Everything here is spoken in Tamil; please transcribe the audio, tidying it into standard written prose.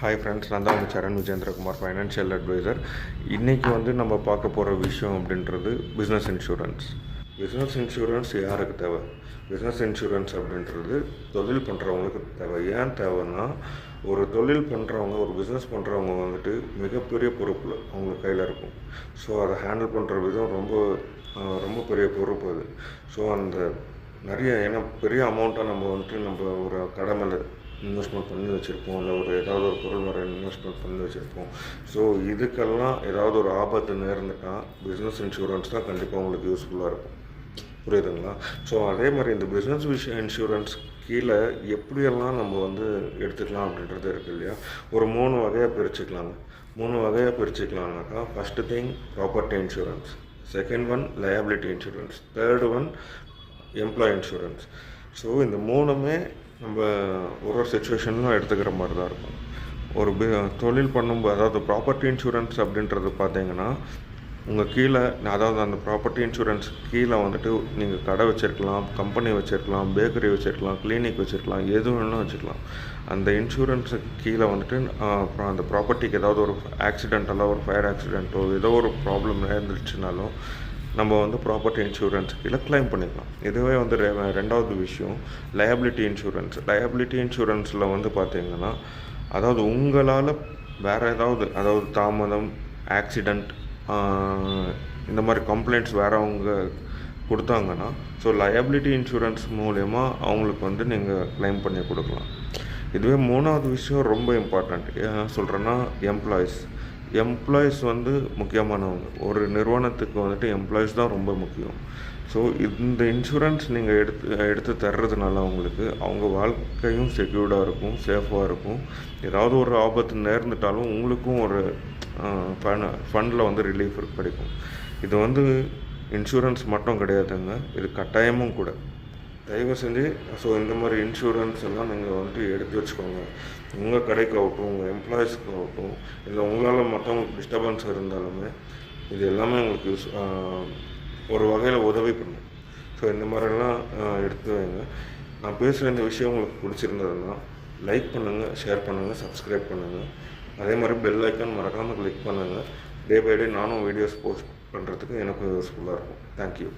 ஹாய் ஃப்ரெண்ட்ஸ், நான் தான் உங்கள் சரண் விஜேந்திரகுமார், ஃபைனான்ஷியல் அட்வைசர். இன்றைக்கி நம்ம பார்க்க போகிற விஷயம் அப்படின்றது பிஸ்னஸ் இன்சூரன்ஸ். பிஸ்னஸ் இன்சூரன்ஸ் யாருக்கு தேவை? பிஸ்னஸ் இன்சூரன்ஸ் அப்படின்றது தொழில் பண்ணுறவங்களுக்கு தேவை. ஏன் தேவைன்னா, ஒரு தொழில் பண்ணுறவங்க, ஒரு பிஸ்னஸ் பண்ணுறவங்க மிகப்பெரிய பொறுப்பு அவங்க கையில் இருக்கும். ஸோ அதை ஹேண்டில் பண்ணுற விதம் ரொம்ப பெரிய பொறுப்பு அது. ஸோ அந்த நிறைய ஏன்னா பெரிய அமௌண்ட்டாக நம்ம ஒரு கடை மேலே இன்வெஸ்ட்மெண்ட் பண்ணி வச்சுருப்போம், இல்லை ஏதாவது ஒரு பொருள் வர இன்வெஸ்ட்மெண்ட் பண்ணி வச்சுருப்போம். ஸோ இதுக்கெல்லாம் ஏதாவது ஒரு ஆபத்து நேர்ந்துட்டால் பிஸ்னஸ் இன்சூரன்ஸ் தான் கண்டிப்பாக உங்களுக்கு யூஸ்ஃபுல்லாக இருக்கும். புரியுதுங்களா? ஸோ அதே மாதிரி இந்த பிஸ்னஸ் இன்சூரன்ஸ் கீழே எப்படியெல்லாம் நம்ம எடுத்துக்கலாம் அப்படின்றது இருக்குது இல்லையா? ஒரு 3 வகையாக பிரிச்சுக்கலாங்க. 3 வகையாக பிரிச்சுக்கலாம்னாக்கா, first thing property insurance, second one liability insurance, third one employee insurance. So இந்த 3மே நம்ம ஒரு சுச்சுவேஷன்லாம் எடுத்துக்கிற மாதிரி தான் இருக்கும். ஒரு தொழில் பண்ணும்போது, அதாவது ப்ராப்பர்ட்டி இன்சூரன்ஸ் அப்படின்றது பார்த்தீங்கன்னா, உங்கள் கீழே, அதாவது அந்த ப்ராப்பர்ட்டி இன்சூரன்ஸ் கீழே நீங்கள் கடை வச்சுருக்கலாம், கம்பெனி வச்சுருக்கலாம், பேக்கரி வச்சுருக்கலாம், கிளினிக் வச்சுருக்கலாம், எது வேணாலும் வச்சுக்கலாம். அந்த இன்சூரன்ஸுக்கு கீழே அப்புறம் அந்த ப்ராப்பர்ட்டிக்கு ஏதாவது ஒரு ஆக்சிடென்டெல்லாம், ஒரு ஃபயர் ஆக்சிடென்ட்டோ ஏதோ ஒரு ப்ராப்ளம் நேர்ந்துச்சுனாலும் நம்ம ப்ராப்பர்ட்டி இன்சூரன்ஸ் கீழே கிளைம் பண்ணிக்கலாம். இதுவே ரெண்டாவது விஷயம் லயபிலிட்டி இன்சூரன்ஸ். லயபிலிட்டி இன்சூரன்ஸில் பார்த்தீங்கன்னா, அதாவது உங்களால் வேறு அதாவது தாமதம், ஆக்சிடெண்ட், இந்த மாதிரி கம்ப்ளைண்ட்ஸ் வேறவங்க கொடுத்தாங்கன்னா, ஸோ லயபிலிட்டி இன்சூரன்ஸ் மூலயமா அவங்களுக்கு நீங்கள் கிளைம் பண்ணி கொடுக்கலாம். இதுவே 3வது விஷயம் ரொம்ப இம்பார்ட்டண்ட். சொல்கிறேன்னா, எம்ப்ளாயீஸ் முக்கியமானவங்க. ஒரு நிறுவனத்துக்கு எம்ப்ளாயீஸ் தான் ரொம்ப முக்கியம். ஸோ இந்த இன்சூரன்ஸ் நீங்கள் எடுத்து தர்றதுனால அவங்க வாழ்க்கையும் செக்யூர்டாக இருக்கும், சேஃபாக இருக்கும். ஏதாவது ஒரு ஆபத்து நேர்ந்துட்டாலும் உங்களுக்கும் ஒரு ஃபண்டில் ரிலீஃப் கிடைக்கும். இது இன்சூரன்ஸ் மட்டும் கிடையாதுங்க, இது கட்டாயமும் கூட. தயவு செஞ்சு இந்த மாதிரி இன்சூரன்ஸ் எல்லாம் நீங்கள் எடுத்து வச்சுக்கோங்க. உங்கள் கடைக்காகட்டும், உங்கள் எம்ப்ளாயீஸ்க்காகட்டும், இல்லை உங்களால் மற்றவங்களுக்கு டிஸ்டர்பன்ஸ் இருந்தாலுமே இது எல்லாமே உங்களுக்கு ஒரு வகையில் உதவி பண்ணும். ஸோ இந்த மாதிரிலாம் எடுத்து வைங்க. நான் பேசுகிற இந்த விஷயம் உங்களுக்கு பிடிச்சிருந்ததுன்னா லைக் பண்ணுங்கள், ஷேர் பண்ணுங்கள், சப்ஸ்கிரைப் பண்ணுங்கள். அதே மாதிரி பெல் ஐக்கான் மறக்காமல் கிளிக் பண்ணுங்கள். டே பை டே நானும் வீடியோஸ் போஸ்ட் பண்ணுறதுக்கு எனக்கு யூஸ்ஃபுல்லாக இருக்கும். தேங்க்யூ.